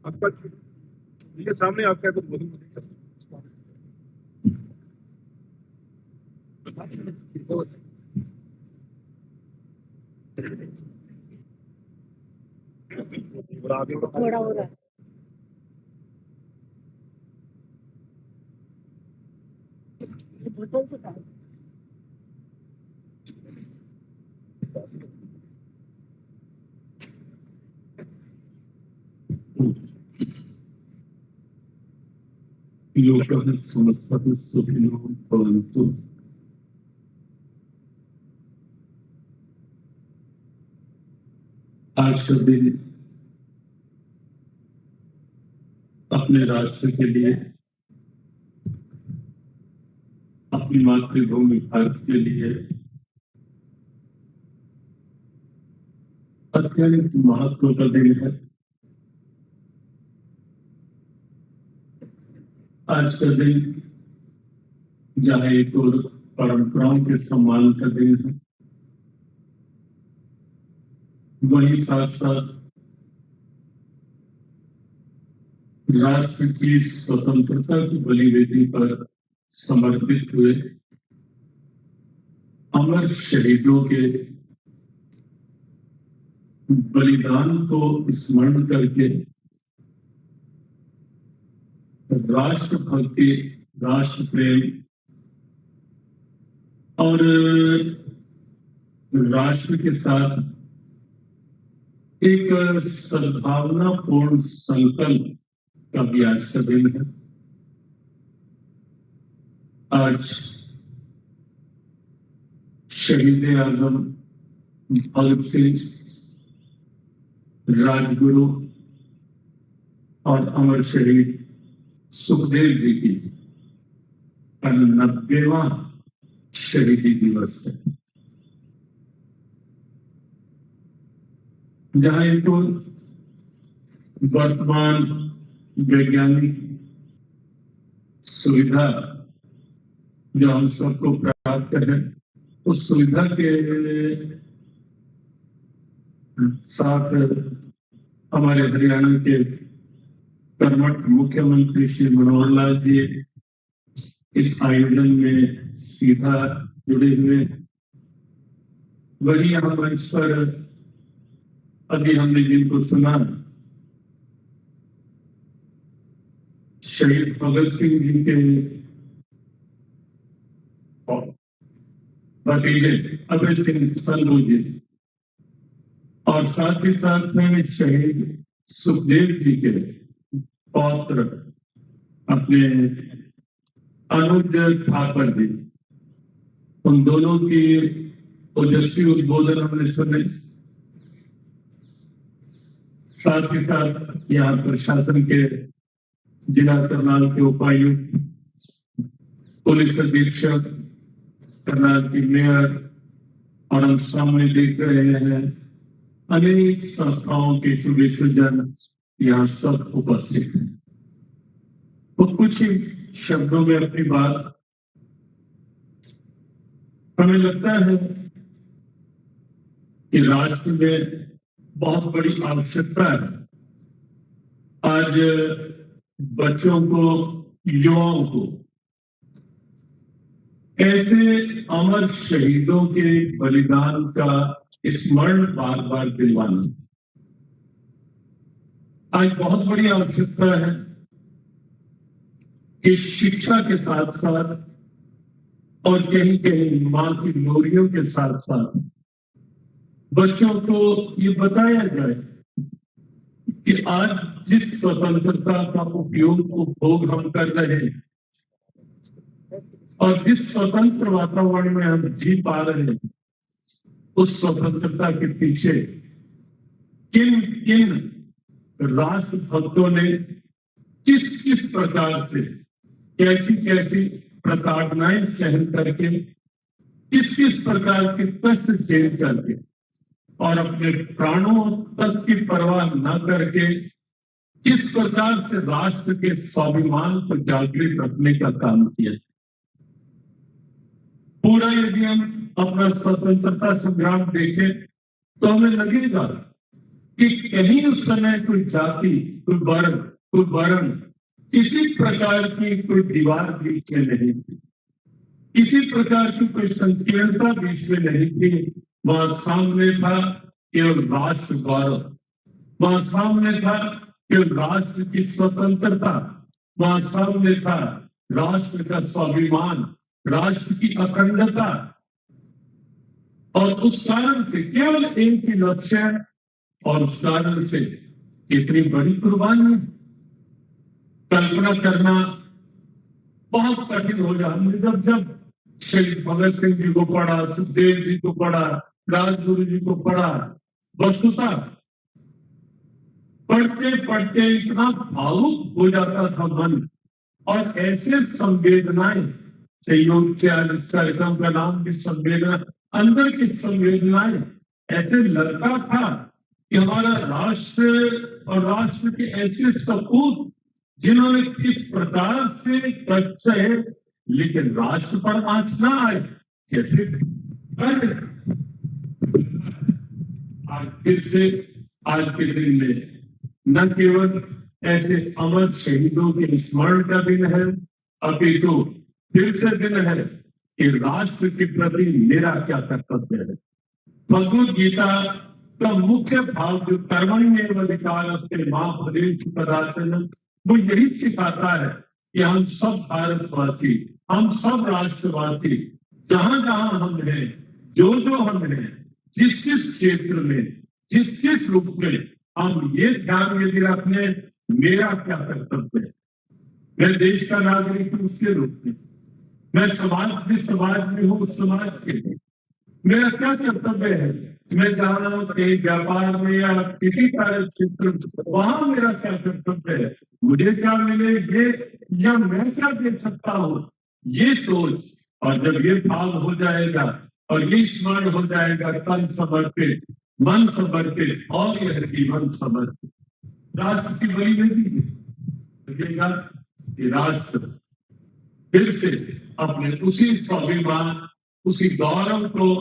आपका ये सामने आपका तो बोल थोड़ा हो रहा है। बोतल से था। आज का दिन अपने राष्ट्र के लिए, अपनी मातृभूमि भारत के लिए अत्यंत महत्व का दिन है। आज का दिन जहाँ एक और परंपराओं के सम्मान का दिन है, वहीं साथ साथ राष्ट्र की स्वतंत्रता की बलिवेदी पर समर्पित हुए अमर शहीदों के बलिदान को स्मरण करके राष्ट्रभक्ति, राष्ट्र प्रेम और राष्ट्र के साथ एक सद्भावनापूर्ण संकल्प का भी आज का दिन है। आज शहीद आजम भगत सिंह, राजगुरु और अमर शहीद सुखदेव जी की 90वां शहीदी दिवस है, जहां इनको वर्तमान वैज्ञानिक सुविधा जो हम सबको प्राप्त है, उस सुविधा के साथ हमारे हरियाणा के कर्मठ मुख्यमंत्री श्री मनोहर लाल जी इस आयोजन में सीधा जुड़े हुए। वही यहाँ मंच पर अभी हमने जिनको सुना, शहीद भगत सिंह जी के भतीजे अभय सिंह संधू जी और साथ ही साथ में शहीद सुखदेव जी के पौत्र अपने अनुज ठाकर जी, उन दोनों की ओजस्वी उद्बोधन हमने सुने। साथ ही साथ यहाँ प्रशासन के जिला करनाल के उपायुक्त, पुलिस अधीक्षक, करनाल की मेयर और हम सामने देख रहे हैं अनेक संस्थाओं के शुभेच्छुजन यहाँ सब उपस्थित हैं। तो कुछ ही शब्दों में अपनी बात, हमें लगता है कि राष्ट्र में बहुत बड़ी आवश्यकता है आज बच्चों को, युवाओं को ऐसे अमर शहीदों के बलिदान का स्मरण बार बार दिलवाना। आज बहुत बड़ी आवश्यकता है कि शिक्षा के साथ साथ और कहीं कहीं मां की लोरियों के साथ साथ बच्चों को ये बताया जाए कि आज जिस स्वतंत्रता का उपभोग हम कर रहे हैं और जिस स्वतंत्र वातावरण में हम जी पा रहे हैं, उस स्वतंत्रता के पीछे किन किन राष्ट्र भक्तों ने किस किस प्रकार से कैसी कैसी प्रताड़नाएं सहन करके, किस किस प्रकार के कष्ट झेल करके और अपने प्राणों तक की परवाह न करके किस प्रकार से राष्ट्र के स्वाभिमान को जागृत रखने का काम किया। पूरा यदि हम अपना स्वतंत्रता संग्राम देखें तो हमें लगेगा कि कहीं उस समय कोई जाति, कोई वर्ण, किसी प्रकार की कोई दीवार बीच में नहीं थी, किसी प्रकार की कोई संकीर्णता बीच में नहीं थी। वहां सामने था केवल राष्ट्र गौरव, वहां सामने था केवल राष्ट्र की स्वतंत्रता, वहां सामने था राष्ट्र का स्वाभिमान, राष्ट्र की अखंडता। और उस कारण से केवल एक ही लक्ष्य है, और उस कारण से कितनी बड़ी कुर्बानी, कल्पना करना बहुत कठिन हो गया। हमने जब शहीद भगत सिंह जी को पढ़ा, सुखदेव जी को पढ़ा, राजगुरु जी को पढ़ा, वस्तुतः पढ़ते पढ़ते इतना भावुक हो जाता था मन, और ऐसे संवेदनाएं, संयोग से आज इस कार्यक्रम का नाम भी संवेदना, अंदर की संवेदनाएं, ऐसे लगता था कि हमारा राष्ट्र और राष्ट्र के ऐसे सपूत जिन्होंने किस प्रकार से कष्ट सहे लेकिन राष्ट्र पर आंच ना आए, कैसे आज फिर से आज के दिन में न केवल ऐसे अमर शहीदों के स्मरण का दिन है, अपितु फिर से दिन है कि राष्ट्र के प्रति मेरा क्या कर्तव्य है। भगवद गीता का मुख्य भाव जो कर्मण्येव अधिकारस्ते मा फलेषु कदाचन, वो यही सिखाता है कि हम सब भारतवासी, हम सब राष्ट्रवासी, जहां जहां हम हैं, जो हम हैं, जिस जिस क्षेत्र में, जिस जिस रूप में, हम ये ध्यान यदि रखने मेरा क्या कर्तव्य है। मैं देश का नागरिक हूं उसके रूप में, मैं जिस समाज में हूं उस समाज के लिए मेरा क्या कर्तव्य है। मैं जा रहा हूं कहीं व्यापार में या किसी कार्य क्षेत्र में, वहां मेरा क्या कर्तव्य है, मुझे क्या मिले ये, या मैं क्या दे सकता हूं, ये सोच। और जब ये भाव हो जाएगा और ये स्मरण हो जाएगा, तन समर्पित, मन समर्पित और यह जीवन समर्पित, राष्ट्र की बड़ी बेटी लगेगा कि राष्ट्र फिर से अपने उसी स्वाभिमान, उसी गौरव को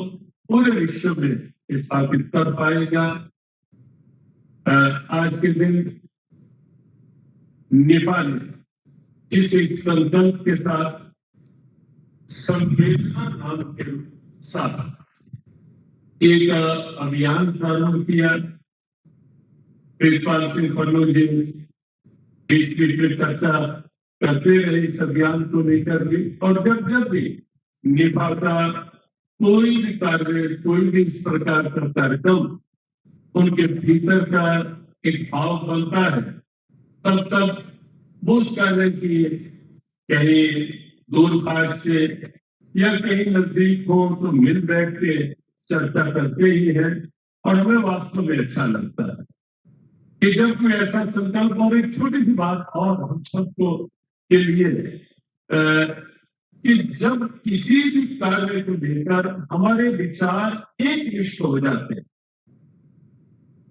पूरे विश्व में स्थापित कर पाएगा। आज के दिन नेपाल इस एक संकल्प के साथ, संवेदना नाम के साथ एक अभियान प्रारंभ किया। प्रियपाल सिंह पन्नू जी बीच में चर्चा करते रहे इस अभियान को लेकर भी, और जब भी नेपाल का कोई भी कार्य, कोई भी इस प्रकार का कार्यक्रम उनके भीतर का एक भाव बनता है, तब वो उस कार्य की कहीं दूर भाग से या कहीं नजदीक हो तो मिल बैठ के चर्चा करते ही है। और हमें वास्तव में अच्छा लगता है कि जब कोई ऐसा संकल्प, और एक छोटी सी बात और हम सबको के लिए, कि जब किसी भी कार्य को लेकर हमारे विचार एक निष्ठ हो जाते हैं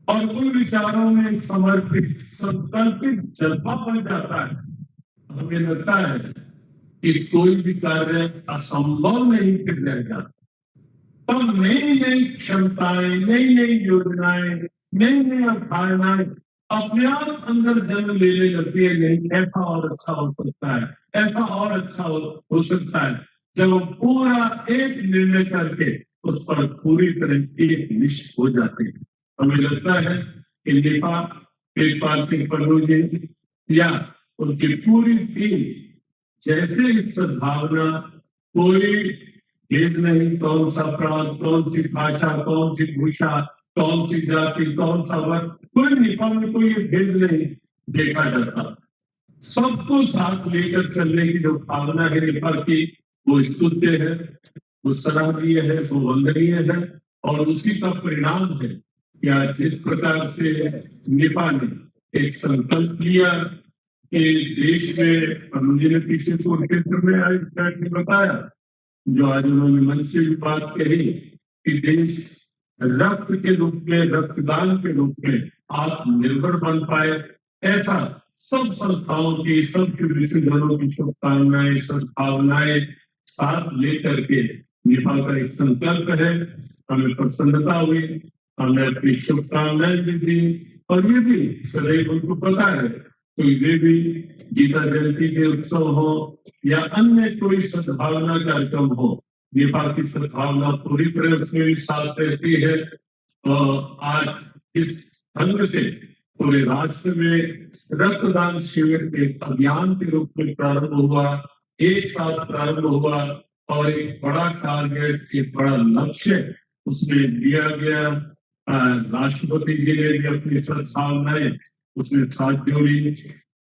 और उन विचारों में समर्पित संकल्पित जज्बा बन जाता है, हमें लगता है कि कोई भी कार्य असंभव नहीं फिर रह जाता। तब नई नई क्षमताएं, नई नई योजनाएं, नई नई अवधारणाएं अपने आप अंदर जन्म लेने लगती है। नहीं, ऐसा और अच्छा हो सकता है, ऐसा और अच्छा हो सकता है, जब हम पूरा एक निर्णय करके उस पर पूरी तरह एक निश्चित हो जाते हैं। हमें लगता है कि प्रियपाल सिंह पन्नू जी या उनकी पूरी टीम जैसे इस सद्भावना, कोई भेद नहीं, कौन सा प्रांत, कौन सी भाषा, कौन सी भूषा, कौन सी जाति, कौन सा वर्ग, कोई नेपाल में कोई भेद नहीं देखा जाता। सबको साथ लेकर चलने की जो भावना है नेपाल की, वो स्तुत्य है, वो सराहनीय है, वो वंदनीय है। और उसी का परिणाम है कि आज जिस प्रकार से नेपाल ने एक संकल्प लिया कि देश में, मुझे ने पीछे क्षेत्र में आज बताया, जो आज उन्होंने मन से भी बात कही कि देश रक्त के रूप में, रक्तदान के रूप में आत्मनिर्भर बन पाए, ऐसा सब संस्थाओं की, सब शुभचिंतकों की शुभकामनाएं, सद्भावनाएं साथ लेकर के नेपाल का एक संकल्प है। हमें प्रसन्नता हुई हमने अपनी शुभकामनाएं भी दी और ये भी सदैव उनको पता है कोई वे भी गीता जयंती के उत्सव हो या अन्य कोई सद्भावना कार्यक्रम हो, नेपाल की सद्भावना पूरी तरह उसमें साथ रहती है। आज इस ढंग से पूरे राष्ट्र में रक्तदान शिविर के अभियान के रूप में प्रारंभ हुआ, एक साथ प्रारंभ हुआ और एक बड़ा टारगेट, एक बड़ा लक्ष्य उसमें दिया गया। राष्ट्रपति जी ने भी अपनी सद्भावनाएं उसमें साथ जोड़ी,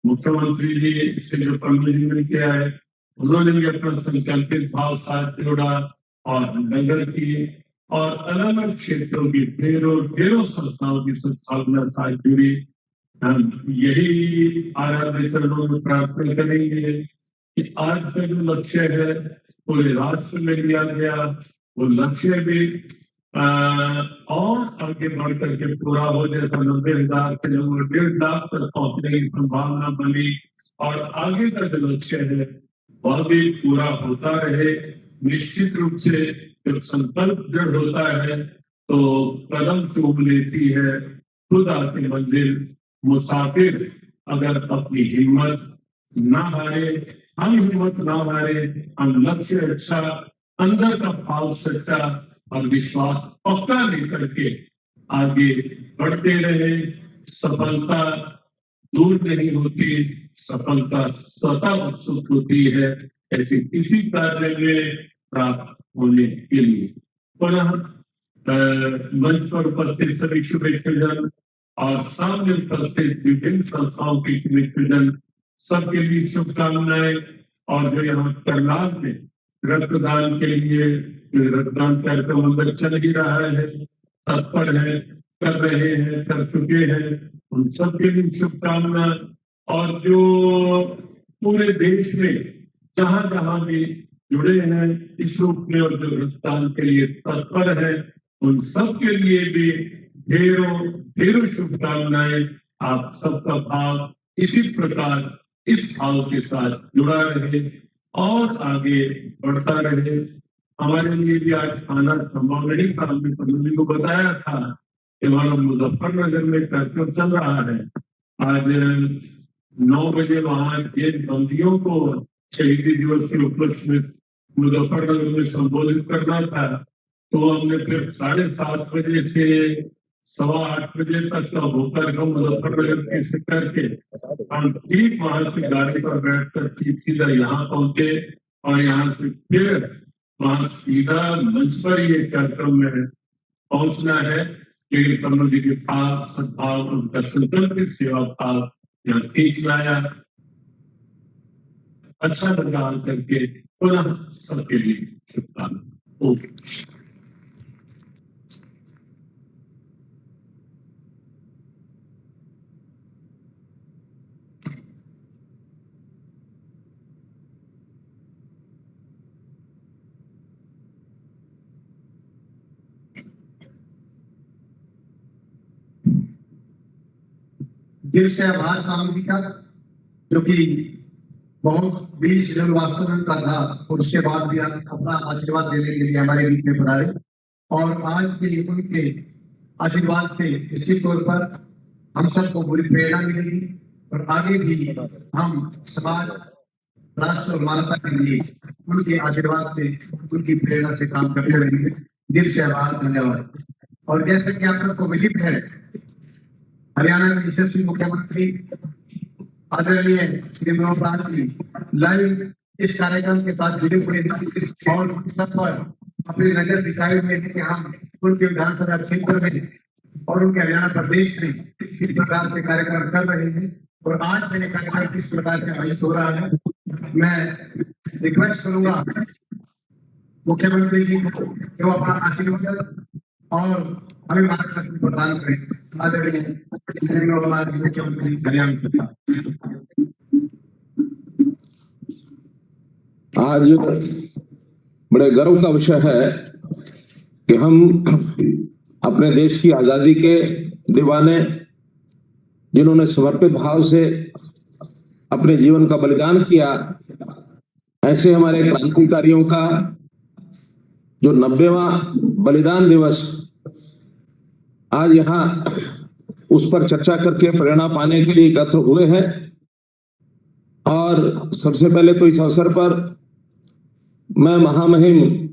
मुख्यमंत्री जी से जो कम्युनिकेट किया है उन्होंने भी अपना संकल्पित भाव साथ जोड़ा और नगर की और अलग अलग क्षेत्रों की ढेरों संस्थाओं की सद्भावना साथ जुड़ी। हम यही आराध्य चरणों में प्रार्थना करेंगे कि आज का जो लक्ष्य है पूरे राष्ट्र में लिया गया, वो लक्ष्य भी और आगे बढ़ करके पूरा हो, जैसा 90,000 से 1.5 लाख तक पहुंचने की संभावना बनी और आगे का जो लक्ष्य है वह भी पूरा होता रहे। निश्चित रूप से जब संकल्प दृढ़ होता है तो कदम चूम लेती है खुद आती मंजिल। मुसाफिर अगर अपनी हिम्मत ना हारे, हम हिम्मत ना हारे, हम लक्ष्य अच्छा, अंदर का भाव सच्चा और विश्वास पक्का लेकर के आगे बढ़ते रहे, सफलता दूर नहीं होती, सफलता स्वतः उत्सुक होती है। ऐसे किसी कार्य में प्राप्त होने के लिए पुनः मंच पर उपस्थित सभी शुभेच्छुजन और सामने उपस्थित विभिन्न संस्थाओं के शुभेच्छुजन सबके लिए शुभकामनाएं। और जो यहाँ करनाल में रक्तदान के लिए रक्तदान कार्यक्रम अंदर चल ही रहा है, तत्पर है, कर रहे हैं, कर चुके हैं, उन सबके लिए शुभकामना। और जो पूरे देश में जहां जहां भी जुड़े हैं इस रूप में और जो रक्तदान के लिए तत्पर है उन सब के लिए भी ढेरों शुभकामनाएं। आप सबका भाव इसी प्रकार इस भाव के साथ जुड़ा रहे और आगे बढ़ता रहे। हमारे लिए भी आज खाना संभव नहीं था, हमने प्रधानमंत्री को बताया था कि हमारा मुजफ्फरनगर में कार्यक्रम चल रहा है। आज 9 बजे वहां जेल बंदियों को शहीदी दिवस के उपलक्ष्य में मुजफ्फरनगर में संबोधित करना था, तो हमने फिर 7:30 बजे से 8:15 बजे तक का होकर हम मुजफ्फरनगर के करके हम ठीक वहां से गाड़ी पर बैठकर ठीक सीधा यहाँ पहुंचे और यहाँ से फिर वहां सीधा मंच पर ये कार्यक्रम में पहुंचना है। लेकिन कमल जी के भाव, सद्भाव, उनका संकल्पित सेवा भाव यहाँ खींच लाया, अच्छा बदलाव करके पुनः सबके लिए शुभकामनाएं। ओके। दिल से आभार स्वामी जी का, जो कि बहुत 20 जन वास्तव में का था और उसके बाद भी अपना आशीर्वाद देने के लिए हमारे बीच में पधारे और आज के उनके आशीर्वाद से निश्चित तौर पर हम सबको बुरी प्रेरणा मिलेगी और आगे भी हम समाज, राष्ट्र और मानवता के लिए उनके आशीर्वाद से, उनकी प्रेरणा से काम करते रहेंगे। दिल से आभार, धन्यवाद। और जैसे कि आप सबको विदित है, हरियाणा के यशस्वी मुख्यमंत्री आदरणीय श्री मनोहर लाल जी लाइव इस कार्यक्रम के साथ जुड़े हुए हैं और सब पर अपने नजर दिखाए हुए हैं कि हम उनके विधानसभा क्षेत्र में और उनके हरियाणा प्रदेश में किस प्रकार से कार्यक्रम कर रहे हैं और आज से कार्यक्रम किस प्रकार से आयोजित हो रहा है। मैं रिक्वेस्ट करूंगा मुख्यमंत्री जी को जो अपना आशीर्वाद और हमें मार्गदर्शन प्रदान करें। आदरणीय मुख्यमंत्री हरियाणा। आज बड़े गर्व का विषय है कि हम अपने देश की आजादी के दीवाने, जिन्होंने समर्पित भाव से अपने जीवन का बलिदान किया, ऐसे हमारे क्रांतिकारियों का जो 90वां बलिदान दिवस आज यहाँ उस पर चर्चा करके प्रेरणा पाने के लिए एकत्र हुए हैं। और सबसे पहले तो इस अवसर पर मैं महामहिम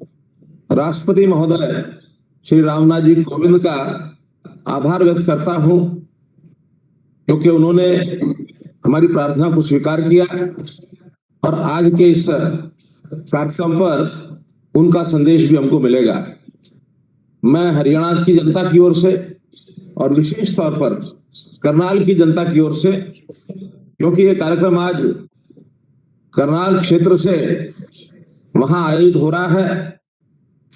राष्ट्रपति महोदय श्री रामनाथ जी कोविंद का आभार व्यक्त करता हूं, क्योंकि उन्होंने हमारी प्रार्थना को स्वीकार किया और आज के इस कार्यक्रम पर उनका संदेश भी हमको मिलेगा। मैं हरियाणा की जनता की ओर से और विशेष तौर पर करनाल की जनता की ओर से, क्योंकि ये कार्यक्रम आज करनाल क्षेत्र से वहां आयोजित हो रहा है,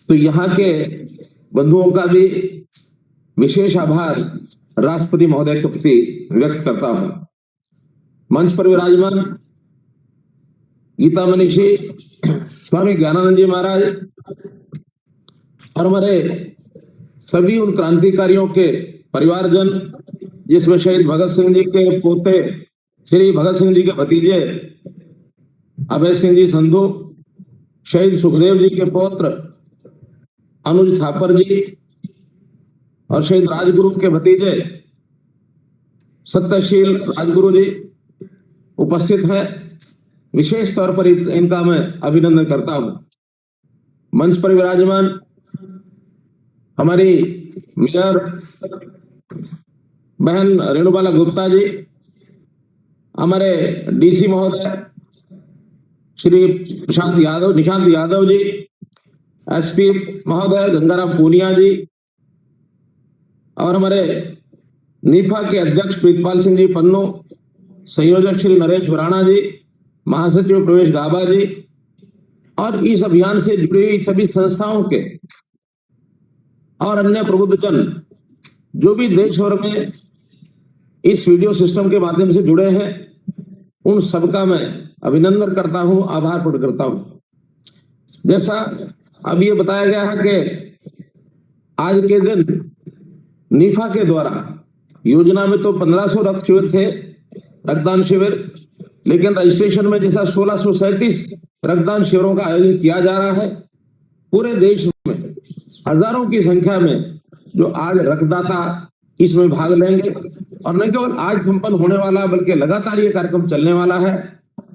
तो यहाँ के बंधुओं का भी विशेष आभार राष्ट्रपति महोदय के प्रति व्यक्त करता हूं। मंच पर विराजमान गीता मनीषी स्वामी ज्ञानानंद जी महाराज और हमारे सभी उन क्रांतिकारियों के परिवारजन, जिसमें शहीद भगत सिंह जी के पोते श्री भगत सिंह जी के भतीजे अभय सिंह जी संधू, शहीद सुखदेव जी के पौत्र अनुज थापर जी और शहीद राजगुरु के भतीजे सत्यशील राजगुरु जी उपस्थित हैं। विशेष तौर पर इनका मैं अभिनंदन करता हूं। मंच पर विराजमान हमारी मेयर बहन रेणुबाला गुप्ता जी, हमारे डीसी महोदय श्री निशांत यादव जी, एसपी महोदय गंगाराम पूनिया जी और हमारे नीफा के अध्यक्ष प्रीतपाल सिंह जी पन्नू, संयोजक श्री नरेश वराणा जी, महासचिव प्रवेश गाबा जी और इस अभियान से जुड़ी हुई सभी संस्थाओं के और अन्य प्रबुद्धजन जो भी देश भर में इस वीडियो सिस्टम के माध्यम से जुड़े हैं, उन सबका मैं अभिनंदन करता हूं, आभार प्रकट करता हूं। जैसा अब ये बताया गया है कि आज के दिन नीफा के द्वारा योजना में तो 1500 रक्त शिविर थे, रक्तदान शिविर, लेकिन रजिस्ट्रेशन में जैसा 1637 रक्तदान शिविरों का आयोजन किया जा रहा है। पूरे देश में हजारों की संख्या में जो आज रक्तदाता इसमें भाग लेंगे और न केवल आज संपन्न होने वाला बल्कि लगातार ये कार्यक्रम चलने वाला है,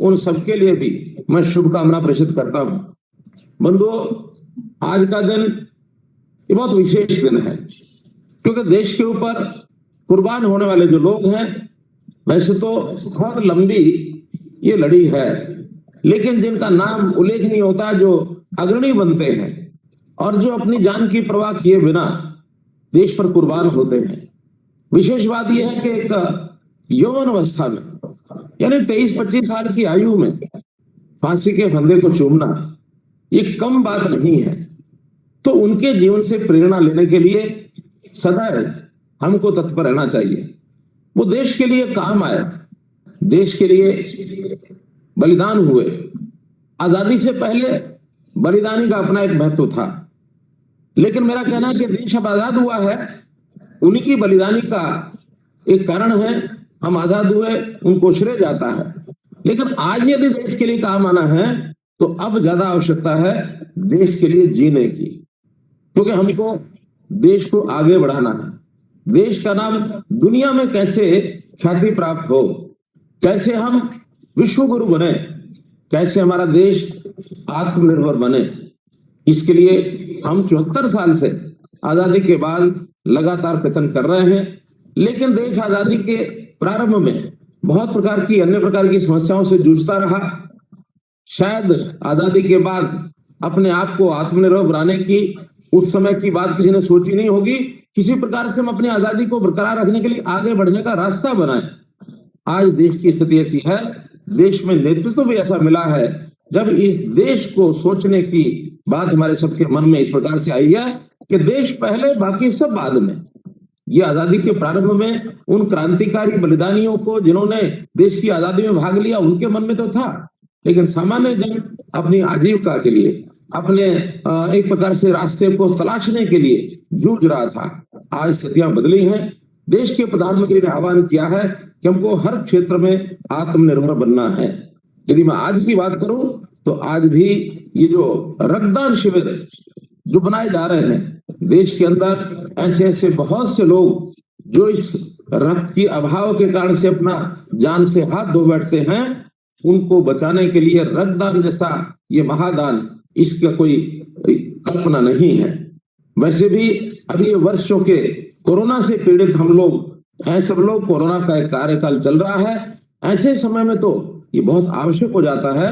उन सबके लिए भी मैं शुभकामना प्रेषित करता हूं। बंधुओं, आज का दिन ये बहुत विशेष दिन है, क्योंकि देश के ऊपर कुर्बान होने वाले जो लोग हैं, वैसे तो बहुत लंबी ये लड़ी है, लेकिन जिनका नाम उल्लेख नहीं होता, जो अग्रणी बनते हैं और जो अपनी जान की परवाह किए बिना देश पर कुर्बान होते हैं। विशेष बात यह है कि एक यौवन अवस्था में यानी 23-25 साल की आयु में फांसी के फंदे को चूमना ये कम बात नहीं है। तो उनके जीवन से प्रेरणा लेने के लिए सदैव हमको तत्पर रहना चाहिए। वो देश के लिए काम आए, देश के लिए बलिदान हुए। आजादी से पहले बलिदानी का अपना एक महत्व था, लेकिन मेरा कहना है कि देश अब आजाद हुआ है, उन्हीं की बलिदानी का एक कारण है हम आजाद हुए, उनको श्रेय जाता है। लेकिन आज यदि देश के लिए काम आना है तो अब ज्यादा आवश्यकता है देश के लिए जीने की, क्योंकि हमको देश को आगे बढ़ाना है। देश का नाम दुनिया में कैसे ख्याति प्राप्त हो, कैसे हम विश्व गुरु बने, कैसे हमारा देश आत्मनिर्भर बने, इसके लिए हम 74 साल से आजादी के बाद लगातार प्रयत्न कर रहे हैं। लेकिन देश आजादी के प्रारंभ में बहुत प्रकार की अन्य प्रकार की समस्याओं से जूझता रहा। शायद आजादी के बाद अपने आप को आत्मनिर्भर बनाने की उस समय की बात किसी ने सोची नहीं होगी। किसी प्रकार से हम अपनी आजादी को बरकरार रखने के लिए आगे बढ़ने का रास्ता बनाए। आज देश की स्थिति ऐसी है, देश में नेतृत्व भी ऐसा मिला है, जब इस देश को सोचने की बात हमारे सबके मन में इस प्रकार से आई है कि देश पहले बाकी सब बाद में। ये आजादी के प्रारंभ में उन क्रांतिकारी बलिदानियों को जिन्होंने देश की आजादी में भाग लिया, उनके मन में तो था, लेकिन सामान्य जन अपनी आजीविका के लिए, अपने एक प्रकार से रास्ते को तलाशने के लिए जूझ रहा था। आज स्थितियां बदली हैं। देश के प्रधानमंत्री ने आह्वान किया है कि हमको हर क्षेत्र में आत्मनिर्भर बनना है। यदि मैं आज की बात करूं तो आज भी ये जो रक्तदान शिविर जो बनाए जा रहे हैं, देश के अंदर ऐसे ऐसे बहुत से लोग जो इस रक्त की अभाव के कारण से अपना जान से हाथ धो बैठते हैं, उनको बचाने के लिए रक्तदान जैसा ये महादान, इसका कोई कल्पना नहीं है। वैसे भी अभी ये वर्षों के कोरोना से पीड़ित हम लोग हैं, सब लोग, कोरोना का एक कार्यकाल चल रहा है। ऐसे समय में तो ये बहुत आवश्यक हो जाता है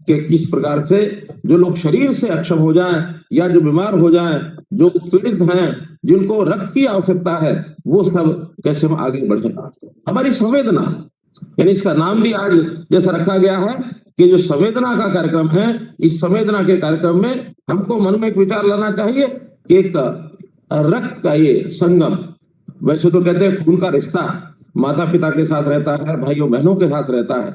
कि किस प्रकार से जो लोग शरीर से अक्षम हो जाएं या जो बीमार हो जाएं, जो पीड़ित हैं, जिनको रक्त की आवश्यकता है, वो सब कैसे हम आगे बढ़े। हमारी संवेदना, यानी इसका नाम भी आज जैसा रखा गया है कि जो संवेदना का कार्यक्रम है, इस संवेदना के कार्यक्रम में हमको मन में एक विचार लाना चाहिए कि एक रक्त का ये संगम, वैसे तो कहते हैं खून का रिश्ता माता पिता के साथ रहता है, भाइयों बहनों के साथ रहता है,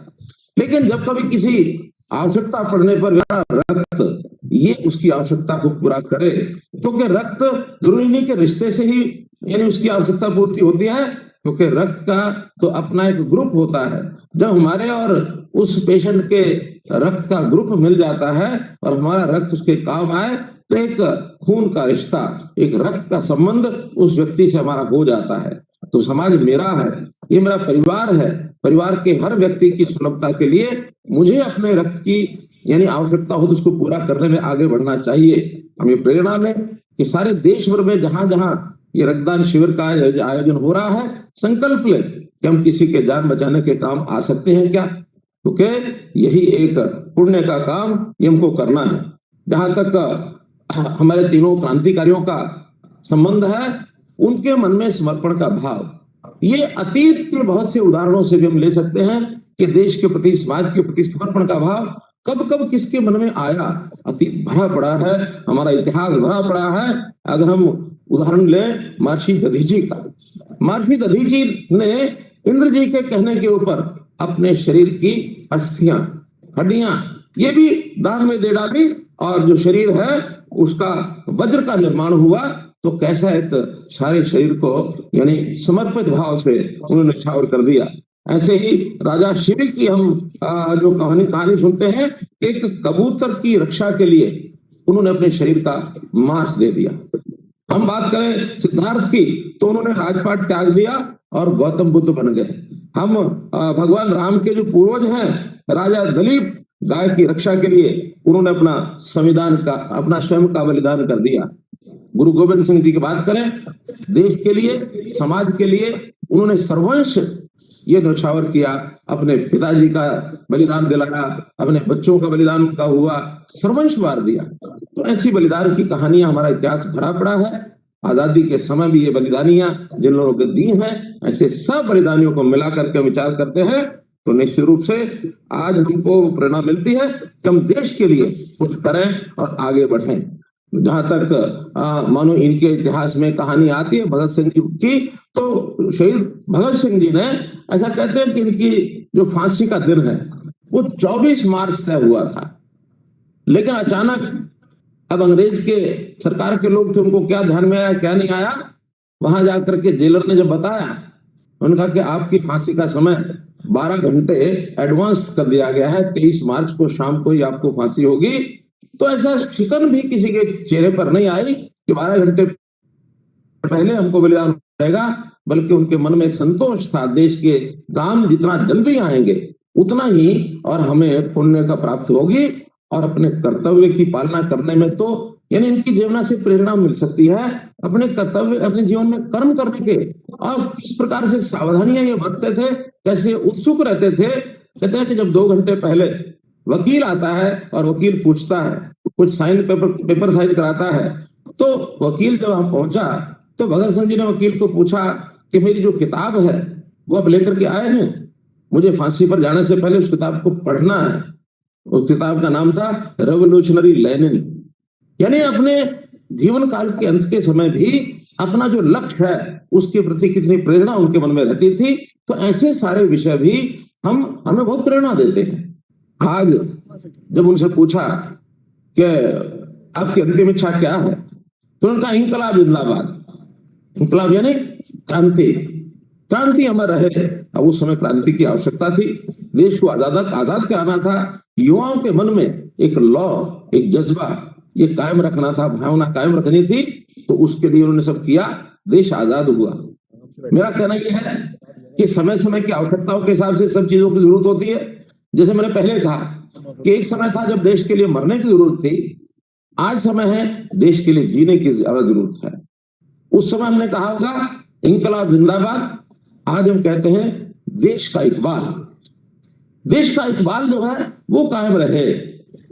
लेकिन जब कभी किसी आवश्यकता पड़ने पर रक्त ये उसकी आवश्यकता को पूरा करे, क्योंकि रक्त जरूरी नहीं कि रिश्ते से ही यानी उसकी आवश्यकता पूर्ति होती है, क्योंकि रक्त का तो अपना एक ग्रुप होता है। जब हमारे और उस पेशेंट के रक्त का ग्रुप मिल जाता है और हमारा रक्त उसके काम आए, तो एक खून का रिश्ता, एक रक्त का संबंध उस व्यक्ति से हमारा हो जाता है। तो समाज मेरा है, ये मेरा परिवार है, परिवार के हर व्यक्ति की सुलभता के लिए मुझे अपने रक्त की यानी आवश्यकता हो तो उसको पूरा करने में आगे बढ़ना चाहिए। हम ये प्रेरणा लें कि सारे देश भर में जहां जहां ये रक्तदान शिविर का आयोजन हो रहा है, संकल्प लें कि हम किसी के जान बचाने के काम आ सकते हैं क्या, क्योंकि यही एक पुण्य का काम ये हमको करना है। जहां तक हमारे तीनों क्रांतिकारियों का संबंध है, उनके मन में समर्पण का भाव, ये अतीत के बहुत से उदाहरणों से भी हम ले सकते हैं कि देश के प्रति, समाज के प्रति समर्पण का भाव कब कब किसके मन में आया। अतीत भरा पड़ा है, हमारा इतिहास भरा पड़ा है। अगर हम उदाहरण लें महर्षि दधीची का, महर्षि दधीची ने इंद्र जी के कहने के ऊपर अपने शरीर की अस्थियां, हड्डियां ये भी दान में दे डाली, और जो शरीर है उसका वज्र का निर्माण हुआ। तो कैसा एक सारे शरीर को यानी समर्पित भाव से उन्होंने न्यौछावर कर दिया। ऐसे ही राजा शिव की हम जो कहानी सुनते हैं, एक कबूतर की रक्षा के लिए उन्होंने अपने शरीर का मांस दे दिया। हम बात करें सिद्धार्थ की, तो उन्होंने राजपाट त्याग दिया और गौतम बुद्ध बन गए। हम भगवान राम के जो पूर्वज हैं, राजा दलीप, गाय की रक्षा के लिए उन्होंने अपना संविधान का, अपना स्वयं का बलिदान कर दिया। गुरु गोविंद सिंह जी की बात करें, देश के लिए, समाज के लिए उन्होंने सर्वंश ये न्यौछावर किया, अपने पिताजी का बलिदान दिलाया, अपने बच्चों का बलिदान उनका हुआ, सर्वंश वार दिया। तो ऐसी बलिदान की कहानियां हमारा इतिहास भरा पड़ा है। आजादी के समय भी ये बलिदानियां जिन लोगों को दी हैं, ऐसे सब बलिदानियों को मिला करके विचार करते हैं, तो निश्चित रूप से आज हमको प्रेरणा मिलती है कि हम देश के लिए कुछ करें और आगे बढ़ें। जहां तक मानो इनके इतिहास में कहानी आती है भगत सिंह जी की, तो शहीद भगत सिंह जी ने ऐसा कहते हैं कि इनकी जो फांसी का दिन है वो 24 मार्च तय हुआ था, लेकिन अचानक अब अंग्रेज के सरकार के लोग थे, उनको क्या ध्यान में आया क्या नहीं आया, वहां जाकर के जेलर ने जब बताया, उन्होंने कहा कि आपकी फांसी का समय 12 घंटे एडवांस कर दिया गया है, 23 मार्च को शाम को ही आपको फांसी होगी। तो ऐसा शिकन भी किसी के चेहरे पर नहीं आई कि 12 घंटे पहले हमको बलिदान रहेगा, बल्कि उनके मन में एक संतोष था, देश के काम जितना जल्दी आएंगे उतना ही और हमें पुण्य का प्राप्त होगी, और अपने कर्तव्य की पालना करने में तो यानी इनकी जीवना से प्रेरणा मिल सकती है, अपने कर्तव्य अपने जीवन में कर्म करने के, और किस प्रकार से सावधानियां ये बरतते थे, कैसे उत्सुक रहते थे। कहते हैं कि जब 2 घंटे पहले वकील आता है और वकील पूछता है, कुछ पेपर साइन कराता है, तो वकील जब हम पहुंचा तो भगत सिंह जी ने वकील को पूछा कि मेरी जो किताब है वो आप लेकर के आए हैं, मुझे फांसी पर जाने से पहले उस किताब को पढ़ना है। उस किताब का नाम था रेवोल्यूशनरी लेनिन। यानी अपने जीवन काल के अंत के समय भी अपना जो लक्ष्य है उसके प्रति कितनी प्रेरणा उनके मन में रहती थी। तो ऐसे सारे विषय भी हमें बहुत प्रेरणा देते हैं। आज जब उनसे पूछा कि आपकी अंतिम इच्छा क्या है, तो उनका इंकलाब जिंदाबाद, इंकलाब यानी क्रांति, क्रांति अमर रहे। अब उस समय क्रांति की आवश्यकता थी, देश को आजाद कराना था। युवाओं के मन में एक लौ, एक जज्बा, ये कायम रखना था, भावना कायम रखनी थी, तो उसके लिए उन्होंने सब किया, देश आजाद हुआ। मेरा कहना यह है कि समय समय की आवश्यकताओं के हिसाब से सब चीजों की जरूरत होती है। जैसे मैंने पहले कहा कि एक समय था जब देश के लिए मरने की जरूरत थी, आज समय है देश के लिए जीने की ज्यादा जरूरत है। उस समय हमने कहा होगा इंकलाब जिंदाबाद, आज हम कहते हैं देश का इकबाल। देश का इकबाल जो है वो कायम रहे।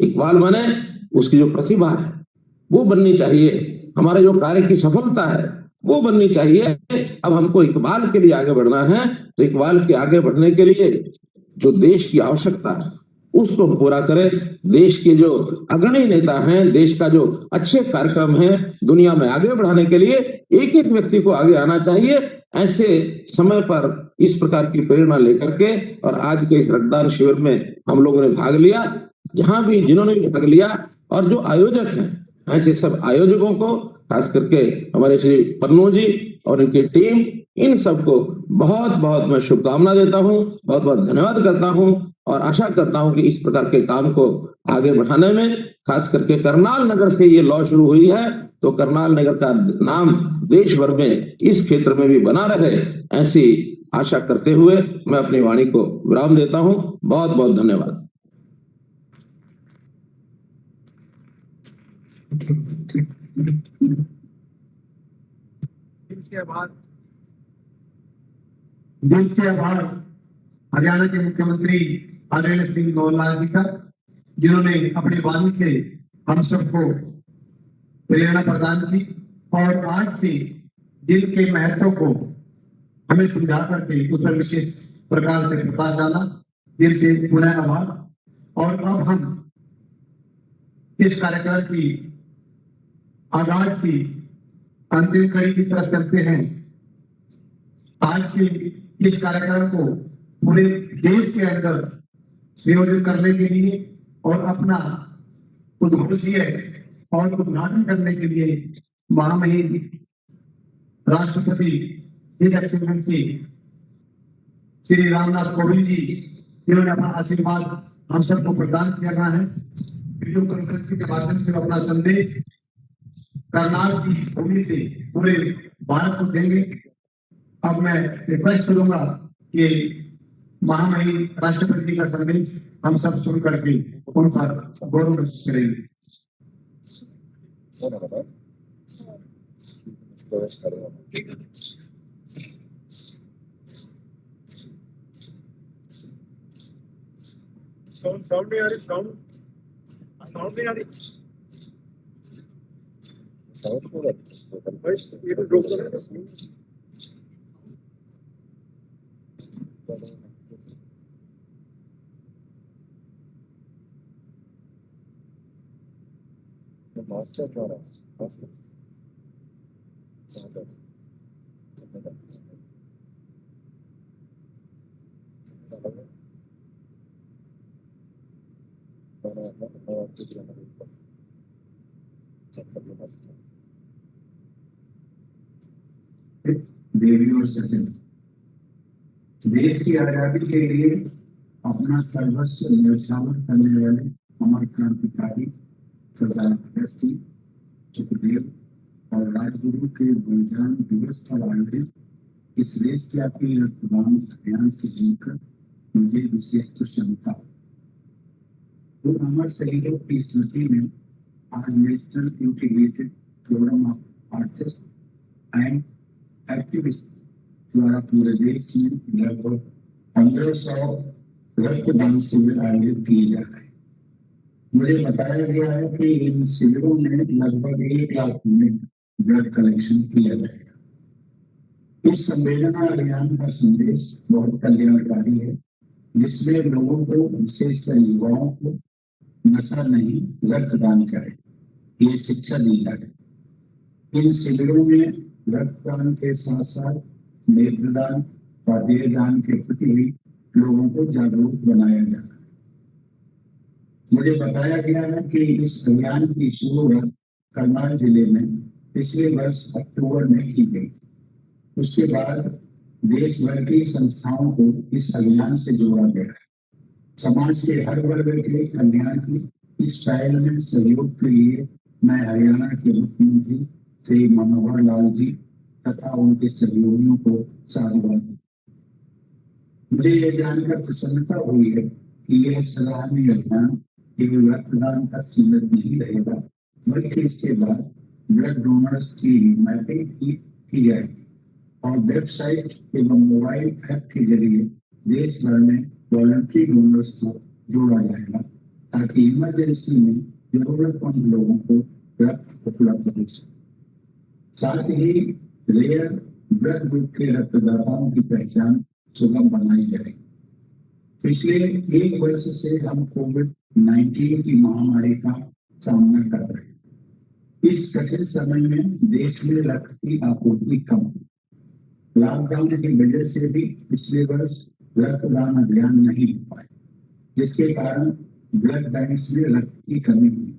इकबाल माने उसकी जो प्रतिभा है वो बननी चाहिए, हमारे जो कार्य की सफलता है वो बननी चाहिए। अब हमको इकबाल के लिए आगे बढ़ना है, तो इकबाल के आगे बढ़ने के लिए जो देश की आवश्यकता है उसको हम पूरा करें। देश के जो अग्रणी नेता हैं, देश का जो अच्छे कार्यक्रम है दुनिया में आगे बढ़ाने के लिए एक एक व्यक्ति को आगे आना चाहिए। ऐसे समय पर इस प्रकार की प्रेरणा लेकर के और आज के इस रक्तदान शिविर में हम लोगों ने भाग लिया। जहां भी जिन्होंने भी भाग लिया और जो आयोजक हैं, ऐसे सब आयोजकों को, खास करके हमारे श्री पन्नू जी और इनकी टीम, इन सबको बहुत बहुत मैं शुभकामना देता हूं, बहुत बहुत धन्यवाद करता हूं और आशा करता हूं कि इस प्रकार के काम को आगे बढ़ाने में, खास करके करनाल नगर से ये लॉ शुरू हुई है, तो करनाल नगर का नाम देश भर में इस क्षेत्र में भी बना रहे, ऐसी आशा करते हुए मैं अपनी वाणी को विराम देता हूं। बहुत बहुत धन्यवाद। दिल से आभार हरियाणा के मुख्यमंत्री आदरणीय श्री मनोहर लाल जी का, जिन्होंने अपनी वाणी से हम सबको प्रेरणा प्रदान की और आज भी दिल के महत्व को हमें समझा करके उस पर विशेष प्रकार से प्रकाश डाला। दिल से पुनः आभार। और अब हम इस कार्यक्रम की आगाज की अंतिम कड़ी की तरफ चलते हैं। आज के इस कार्यक्रम को पूरे देश के अंदर संयोजित करने के लिए और अपना उद्घोषीय और उद्घाटन करने के लिए महामहिम राष्ट्रपति हिज एक्सीलेंसी श्री रामनाथ कोविंद जी, जिन्होंने अपना आशीर्वाद हम सबको प्रदान करना है, वीडियो कॉन्फ्रेंसिंग के माध्यम से अपना संदेश करनाल की भूमि से पूरे भारत को देंगे। अब मैं रिक्वेस्ट करूंगा कि महामहिम राष्ट्रपति का संदेश हम सब सुन करके उन पर गौरव करेंगे। साउंड नहीं आ रही, साउंड नहीं आ रही, साउंड को ये तो ड्रॉप कर रहा है। मास्टर क्या रहा है, मास्टर देवी और सज्जन, देश की आजादी के लिए अपना सर्वस्व न्यौछावर करने वाले हमारे क्रांतिकारी सरदार भगत सिंह, सुखदेव और राजगुरु के बलिदान दिवस पर आयोजित इस देशव्यापी रक्तदान अभियान से जुड़कर मुझे विशेष प्रसन्नता। तो अमर शहीदों की स्मृति में आज national integrated program of artist and activist द्वारा पूरे देश में लगभग 1500 रक्तदान शिविर आयोजित किए जा रहे हैं। मुझे बताया गया है कि इन शिविरों में लगभग 1 लाख यूनिट ब्लड कलेक्शन किया जाएगा। इस संवेदना अभियान का संदेश बहुत कल्याणकारी है, जिसमें लोगों को, विशेषकर युवाओं को, नशा नहीं रक्तदान करें, ये शिक्षा दी जाए। इन शिविरों में रक्तदान के साथ साथ नेत्रदान व देहदान के प्रति भी लोगों को जागरूक बनाया जा रहा है। मुझे बताया गया है कि इस अभियान की शुरुआत करनाल जिले में पिछले वर्ष अक्टूबर में की गई। उसके बाद देश भर की संस्थाओं को इस अभियान से जोड़ा गया है। समाज के हर वर्ग के कल्याण की इस पहल में सहयोग के लिए मैं हरियाणा के मुख्यमंत्री श्री मनोहर लाल जी तथा उनके सहयोगियों को साधुवाद। मुझे यह जानकर प्रसन्नता हुई है कि यह सराहनीय अभियान केवल रक्तदान तक सीमित नहीं रहेगा, बल्कि इसके बाद ब्लड डोनर्स की मैपिंग की जाएगी और वेबसाइट एवं मोबाइल ऐप के जरिए देश भर में वॉलंटरी डोनर्स को जोड़ा जाएगा, ताकि इमरजेंसी में जरूरतमंद लोगों को रक्त उपलब्ध हो सके। साथ ही रेयर ब्लड ग्रुप के रक्तदाताओं की पहचान सुगम बनाई जाएगी। पिछले 1 वर्ष से हम कोविड-19 की महामारी का सामना कर रहे हैं। इस कठिन समय में देश में रक्त की आपूर्ति कम थी। लॉकडाउन की वजह से भी पिछले वर्ष रक्तदान अभियान नहीं हो पाए, जिसके कारण ब्लड बैंक में रक्त की कमी हुई।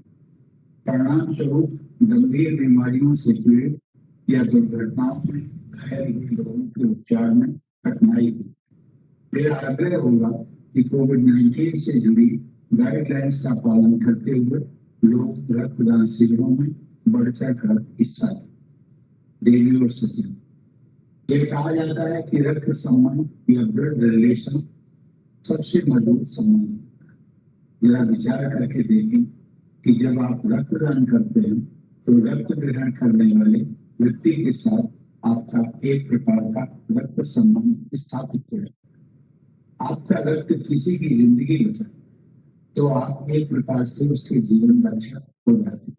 परिणाम स्वरूप गंभीर बीमारियों से पीड़ित या दुर्घटनाओं में घायल हुए लोगों के उपचार में कठिनाई हुई। मेरा आग्रह होगा कि कोविड-19 से जुड़ी गाइडलाइंस का पालन करते हुए लोग रक्तदान शिविरों में बढ़ चढ़कर हिस्सा लें। देवी और सज्जन, यह कहा जाता है कि रक्त संबंध या ब्लड रिलेशन सबसे मजबूत संबंध है। जरा विचार करके देखें कि जब आप रक्तदान करते हैं तो रक्त ग्रहण करने वाले व्यक्ति के साथ आपका एक प्रकार का रक्त संबंध स्थापित हो जाता है। आपका रक्त किसी की जिंदगी बचा तो आप एक प्रकार से उसके जीवन रक्षा हो जाते हैं।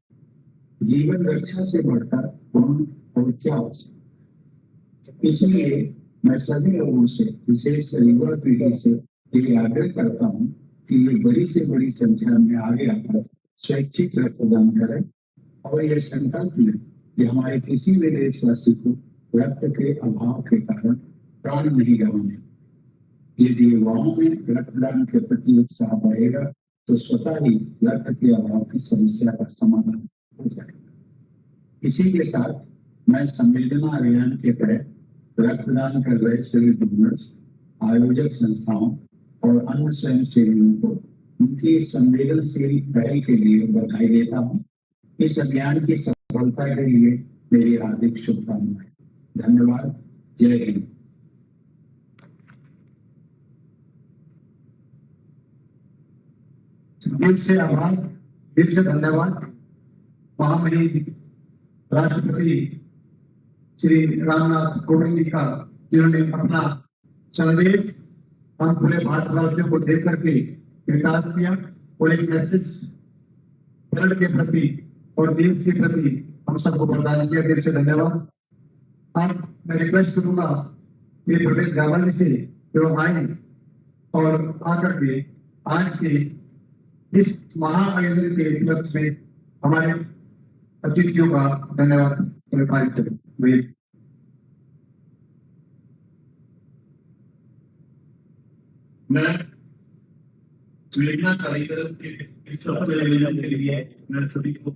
जीवन रक्षा से बढ़कर कौन और क्या हो सकता। इसलिए मैं सभी लोगों से, विशेषकर युवा पीढ़ी से ये आग्रह करता हूँ कि ये बड़ी से बड़ी संख्या में आगे आकर स्वैच्छिक रक्तदान करें और यह संकल्प लें कि हमारे किसी भी देशवासी को रक्त के अभाव के कारण प्राण नहीं गंवाने। यदि युवाओं में रक्तदान के प्रति उत्साह बढ़ेगा तो स्वतः ही रक्त के अभाव की समस्या का समाधान हो जाएगा। इसी के साथ मैं संवेदना अभियान के तहत रक्तदान कर रहे सभी डोनर्स, आयोजक संस्थाओं और अन्य स्वयंसेवियों को उनकी संवेदनशील पहल के लिए बधाई देता हूँ। इस अभियान की सफलता के लिए मेरी हार्दिक शुभकामनाएं। धन्यवाद। जय हिंद। दिल से आभार, दिल से धन्यवाद। महामहिम राष्ट्रपति श्री रामनाथ कोविंद जी का, जिन्होंने अपना संदेश हम पूरे भारतवासियों को दे करके विकास किया और एक मैसेज वर्ल्ड के प्रति और देश के प्रति हम सबको प्रदान किया। दिल से धन्यवाद। अब मैं रिक्वेस्ट करूंगा श्री प्रवेश गावल से जो आए और आकर के आज के इस महाआयोजन के उपलक्ष्य में हमारे अतिथियों का धन्यवाद प्रकट करें। मैं योजना कार्यक्रम के इस सफल आयोजन के लिए मैं सभी को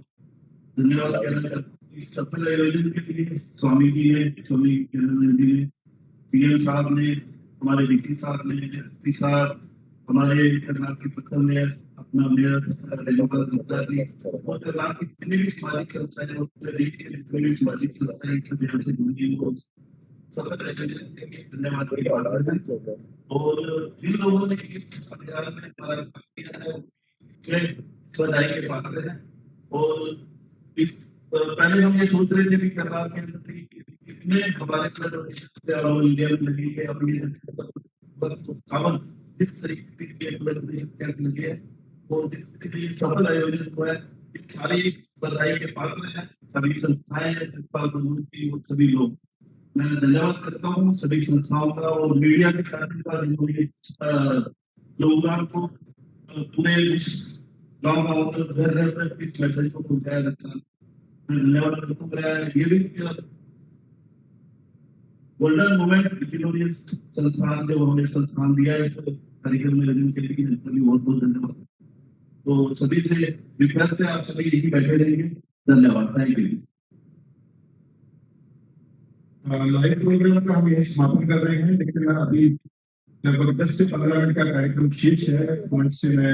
धन्यवाद कहना चाहता हूँ। इस सफल आयोजन के लिए स्वामी जी ने, स्वामी ज्ञानानंद जी ने, सीएम साहब ने, हमारे डीसी साहब ने, साहब, हमारे कर्नाटक के प्रथम मेयर, अपना मेयर रेणुका गुप्ता जी और कर्नाटक की जितनी भी सामाजिक संस्थाएं और प्रदेश के जितनी भी सामाजिक संस्थाएं से जुड़ी हुई सफल आयोजन के लिए धन्यवाद करता हूँ। और जिन लोगों ने इस अभियान में हमारा साथ दिया है वे बधाई के पात्र हैं। और इस पहले हम ये सोच रहे थे कि कर्नाटक के अंदर कितने हमारे ऑल इंडिया में लगी है अपनी जिस तरीके की है और जिस तरीके सफल आयोजन हुआ है, सारी बधाई के पात्र हैं सभी संस्थाएं, सभी लोग। मैं धन्यवाद करता हूँ सभी संस्थाओं का और मीडिया के साथ प्रोग्राम को पूरे गाँव घर घर तक इस मैसेज को पहुंचाया जाता है। मैं धन्यवाद करता हूँ। ये भी गोल्डन मोमेंट जिन्होंने संस्थान जो हमें संस्थान दिया है तो कार्यक्रम में लगने के लिए बहुत बहुत धन्यवाद। तो सभी से रिक्वेस्ट है, आप सभी यही बैठे रहेंगे। धन्यवाद। Thank you. लाइव प्रोग्राम का हम यही समापन कर रहे हैं, लेकिन अभी लगभग 10 से 15 मिनट का कार्यक्रम शेष है। मंच से मैं